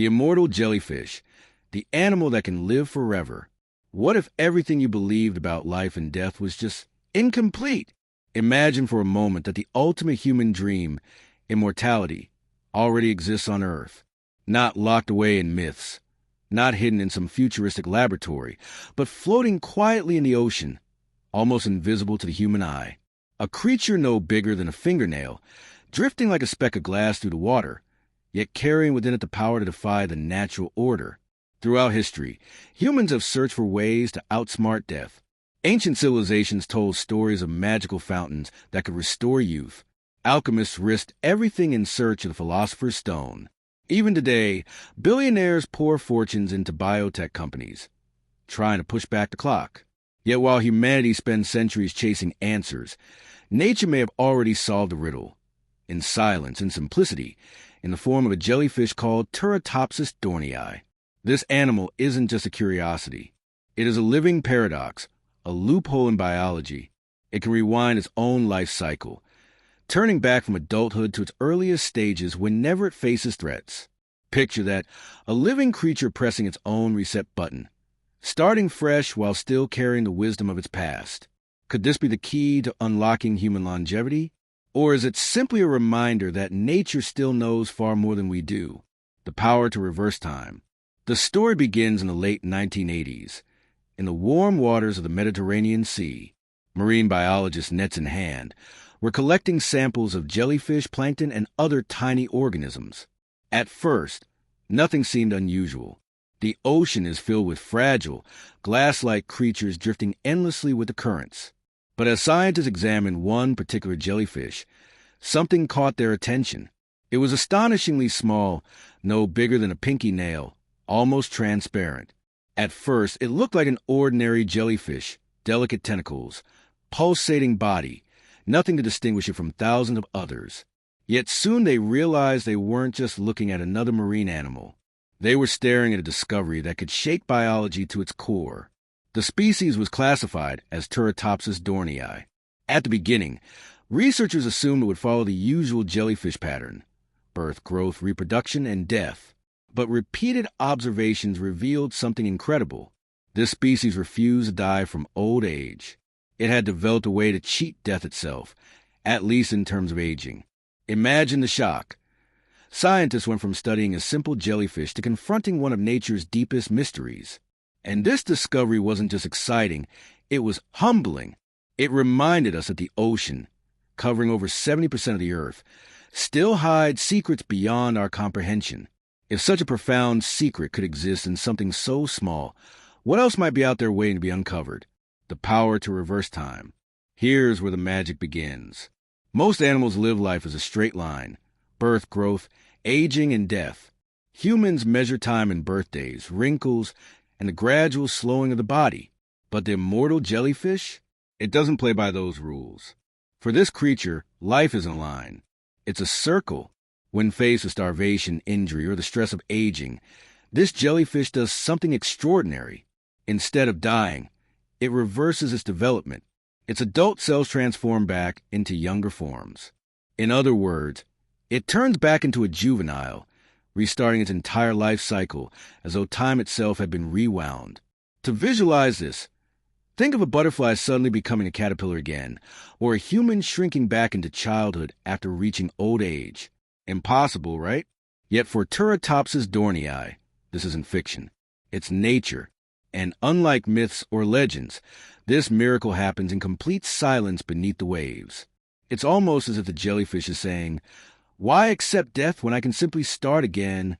The immortal jellyfish, the animal that can live forever. What if everything you believed about life and death was just incomplete? Imagine for a moment that the ultimate human dream, immortality, already exists on Earth, not locked away in myths, not hidden in some futuristic laboratory, but floating quietly in the ocean, almost invisible to the human eye. A creature no bigger than a fingernail, drifting like a speck of glass through the water, yet carrying within it the power to defy the natural order. Throughout history, humans have searched for ways to outsmart death. Ancient civilizations told stories of magical fountains that could restore youth. Alchemists risked everything in search of the philosopher's stone. Even today, billionaires pour fortunes into biotech companies, trying to push back the clock. Yet while humanity spends centuries chasing answers, nature may have already solved the riddle. In silence and simplicity, in the form of a jellyfish called Turritopsis dohrnii. This animal isn't just a curiosity. It is a living paradox, a loophole in biology. It can rewind its own life cycle, turning back from adulthood to its earliest stages whenever it faces threats. Picture that, a living creature pressing its own reset button, starting fresh while still carrying the wisdom of its past. Could this be the key to unlocking human longevity? Or is it simply a reminder that nature still knows far more than we do? The power to reverse time. The story begins in the late 1980s. In the warm waters of the Mediterranean Sea, marine biologists, nets in hand, were collecting samples of jellyfish, plankton, and other tiny organisms. At first, nothing seemed unusual. The ocean is filled with fragile, glass-like creatures drifting endlessly with the currents. But as scientists examined one particular jellyfish, something caught their attention. It was astonishingly small, no bigger than a pinky nail, almost transparent. At first, it looked like an ordinary jellyfish, delicate tentacles, pulsating body, nothing to distinguish it from thousands of others. Yet soon they realized they weren't just looking at another marine animal. They were staring at a discovery that could shake biology to its core. The species was classified as Turritopsis dohrnii. At the beginning, researchers assumed it would follow the usual jellyfish pattern: birth, growth, reproduction, and death. But repeated observations revealed something incredible. This species refused to die from old age. It had developed a way to cheat death itself, at least in terms of aging. Imagine the shock. Scientists went from studying a simple jellyfish to confronting one of nature's deepest mysteries. And this discovery wasn't just exciting, it was humbling. It reminded us that the ocean, covering over 70% of the Earth, still hides secrets beyond our comprehension. If such a profound secret could exist in something so small, what else might be out there waiting to be uncovered? The power to reverse time. Here's where the magic begins. Most animals live life as a straight line: birth, growth, aging, and death. Humans measure time in birthdays, wrinkles, and the gradual slowing of the body. But the immortal jellyfish? It doesn't play by those rules. For this creature, life isn't a line. It's a circle. When faced with starvation, injury, or the stress of aging, this jellyfish does something extraordinary. Instead of dying, it reverses its development. Its adult cells transform back into younger forms. In other words, it turns back into a juvenile, restarting its entire life cycle as though time itself had been rewound. To visualize this, think of a butterfly suddenly becoming a caterpillar again, or a human shrinking back into childhood after reaching old age. Impossible, right? Yet for Turritopsis dohrnii, this isn't fiction. It's nature. And unlike myths or legends, this miracle happens in complete silence beneath the waves. It's almost as if the jellyfish is saying, "Why accept death when I can simply start again?"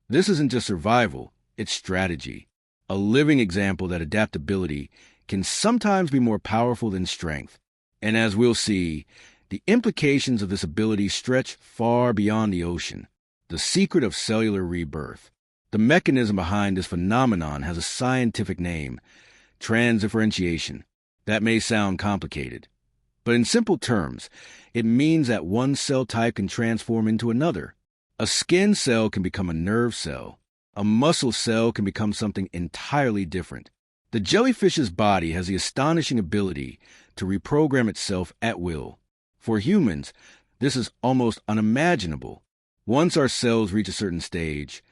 This isn't just survival, it's strategy. A living example that adaptability can sometimes be more powerful than strength. And as we'll see, the implications of this ability stretch far beyond the ocean. The secret of cellular rebirth. The mechanism behind this phenomenon has a scientific name: transdifferentiation. That may sound complicated, but in simple terms, it means that one cell type can transform into another. A skin cell can become a nerve cell. A muscle cell can become something entirely different. The jellyfish's body has the astonishing ability to reprogram itself at will. For humans, this is almost unimaginable. Once our cells reach a certain stage,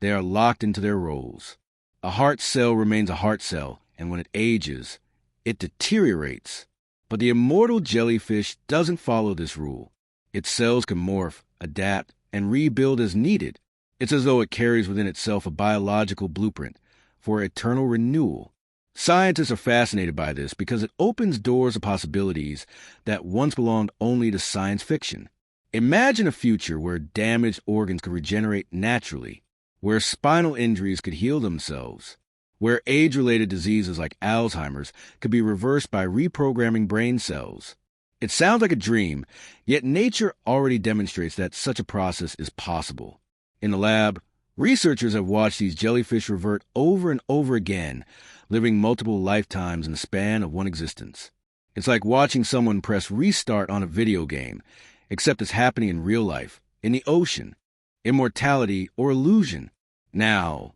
They are locked into their roles. A heart cell remains a heart cell, and when it ages, it deteriorates. But the immortal jellyfish doesn't follow this rule. Its cells can morph, adapt, and rebuild as needed. It's as though it carries within itself a biological blueprint for eternal renewal. Scientists are fascinated by this because it opens doors of possibilities that once belonged only to science fiction. Imagine a future where damaged organs could regenerate naturally, where spinal injuries could heal themselves, where age-related diseases like Alzheimer's could be reversed by reprogramming brain cells. It sounds like a dream, yet nature already demonstrates that such a process is possible. In the lab, researchers have watched these jellyfish revert over and over again, living multiple lifetimes in the span of one existence. It's like watching someone press restart on a video game, except it's happening in real life, in the ocean. Immortality or illusion. Now,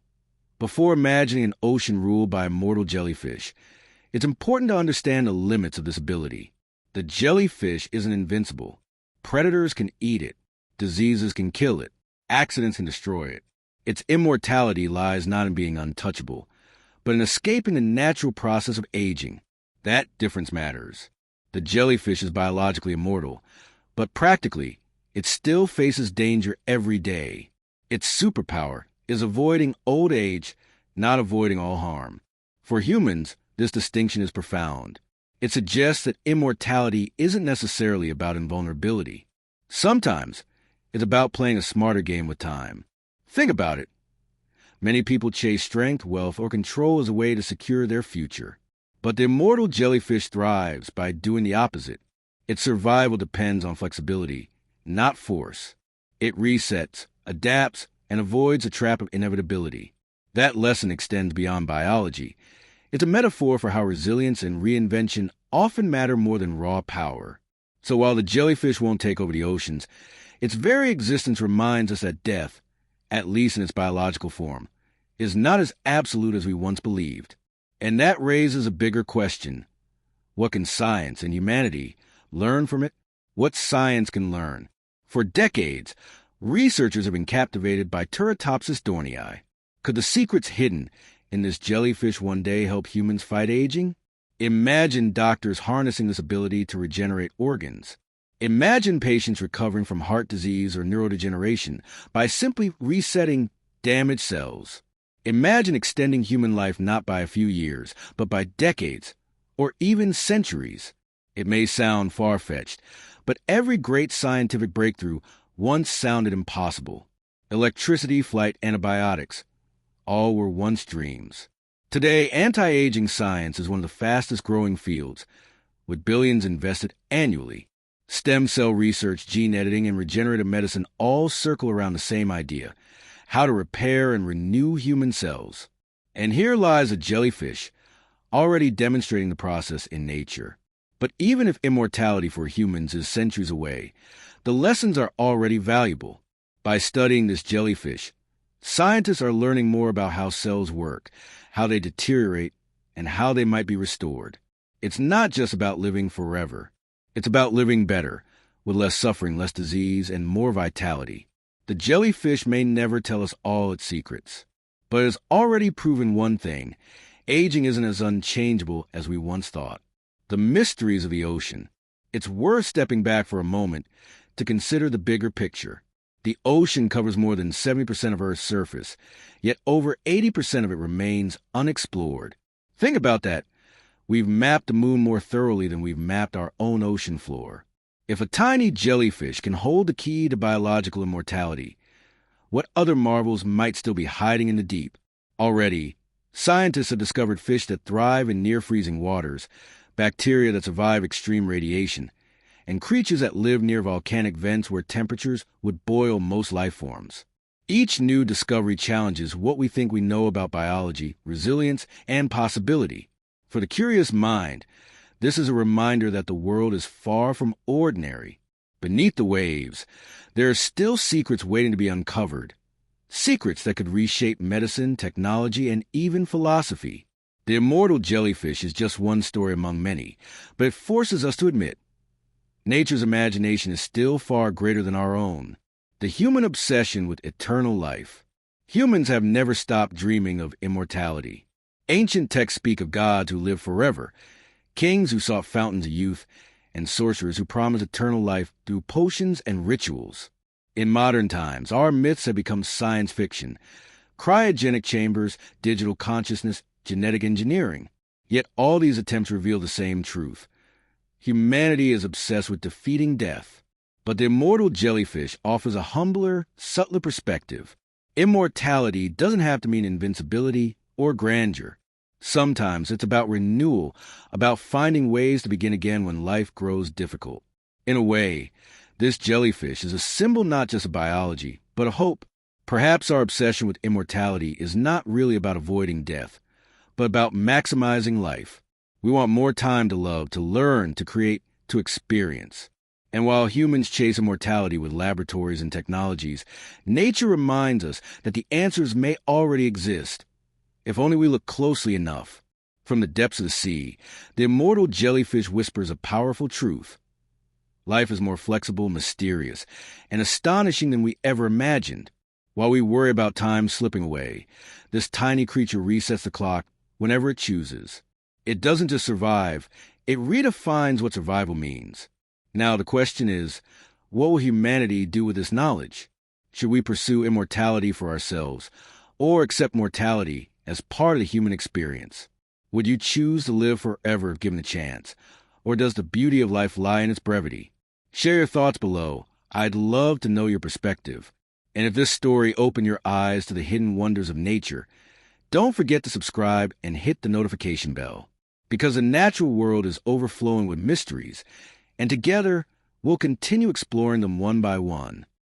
before imagining an ocean ruled by immortal jellyfish, it's important to understand the limits of this ability. The jellyfish isn't invincible. Predators can eat it. Diseases can kill it. Accidents can destroy it. Its immortality lies not in being untouchable, but in escaping the natural process of aging. That difference matters. The jellyfish is biologically immortal, but practically, it still faces danger every day. Its superpower is avoiding old age, not avoiding all harm. For humans, this distinction is profound. It suggests that immortality isn't necessarily about invulnerability. Sometimes, it's about playing a smarter game with time. Think about it. Many people chase strength, wealth, or control as a way to secure their future. But the immortal jellyfish thrives by doing the opposite. Its survival depends on flexibility, not force. It resets, adapts, and avoids the trap of inevitability. That lesson extends beyond biology. It's a metaphor for how resilience and reinvention often matter more than raw power. So while the jellyfish won't take over the oceans, its very existence reminds us that death, at least in its biological form, is not as absolute as we once believed. And that raises a bigger question. What can science and humanity learn from it? What science can learn? For decades, researchers have been captivated by Turritopsis dohrnii. Could the secrets hidden in this jellyfish one day help humans fight aging? Imagine doctors harnessing this ability to regenerate organs. Imagine patients recovering from heart disease or neurodegeneration by simply resetting damaged cells. Imagine extending human life not by a few years, but by decades, or even centuries. It may sound far-fetched, but every great scientific breakthrough once sounded impossible. Electricity, flight, antibiotics, all were once dreams. Today, anti-aging science is one of the fastest-growing fields, with billions invested annually. Stem cell research, gene editing, and regenerative medicine all circle around the same idea: how to repair and renew human cells. And here lies a jellyfish, already demonstrating the process in nature. But even if immortality for humans is centuries away, the lessons are already valuable. By studying this jellyfish, scientists are learning more about how cells work, how they deteriorate, and how they might be restored. It's not just about living forever. It's about living better, with less suffering, less disease, and more vitality. The jellyfish may never tell us all its secrets, but it has already proven one thing: aging isn't as unchangeable as we once thought. The mysteries of the ocean. It's worth stepping back for a moment to consider the bigger picture. The ocean covers more than 70% of Earth's surface, yet over 80% of it remains unexplored. Think about that. We've mapped the moon more thoroughly than we've mapped our own ocean floor. If a tiny jellyfish can hold the key to biological immortality, what other marvels might still be hiding in the deep? Already, scientists have discovered fish that thrive in near-freezing waters, bacteria that survive extreme radiation, and creatures that live near volcanic vents where temperatures would boil most life forms. Each new discovery challenges what we think we know about biology, resilience, and possibility. For the curious mind, this is a reminder that the world is far from ordinary. Beneath the waves, there are still secrets waiting to be uncovered. Secrets that could reshape medicine, technology, and even philosophy. The immortal jellyfish is just one story among many, but it forces us to admit, nature's imagination is still far greater than our own. The human obsession with eternal life, Humans have never stopped dreaming of immortality. Ancient texts speak of gods who live forever, kings who sought fountains of youth, and sorcerers who promised eternal life through potions and rituals. In modern times, our myths have become science fiction. Cryogenic chambers, digital consciousness, genetic engineering. Yet all these attempts reveal the same truth. Humanity is obsessed with defeating death. But the immortal jellyfish offers a humbler, subtler perspective. Immortality doesn't have to mean invincibility or grandeur. Sometimes it's about renewal, about finding ways to begin again when life grows difficult. In a way, this jellyfish is a symbol not just of biology, but of hope. Perhaps our obsession with immortality is not really about avoiding death, but about maximizing life. We want more time to love, to learn, to create, to experience. And while humans chase immortality with laboratories and technologies, nature reminds us that the answers may already exist, if only we look closely enough. From the depths of the sea, the immortal jellyfish whispers a powerful truth. Life is more flexible, mysterious, and astonishing than we ever imagined. While we worry about time slipping away, this tiny creature resets the clock whenever it chooses. It doesn't just survive, it redefines what survival means. Now the question is, what will humanity do with this knowledge? Should we pursue immortality for ourselves, or accept mortality as part of the human experience? Would you choose to live forever if given a chance, or does the beauty of life lie in its brevity? Share your thoughts below. I'd love to know your perspective. And if this story opened your eyes to the hidden wonders of nature, don't forget to subscribe and hit the notification bell, because the natural world is overflowing with mysteries, and together we'll continue exploring them one by one.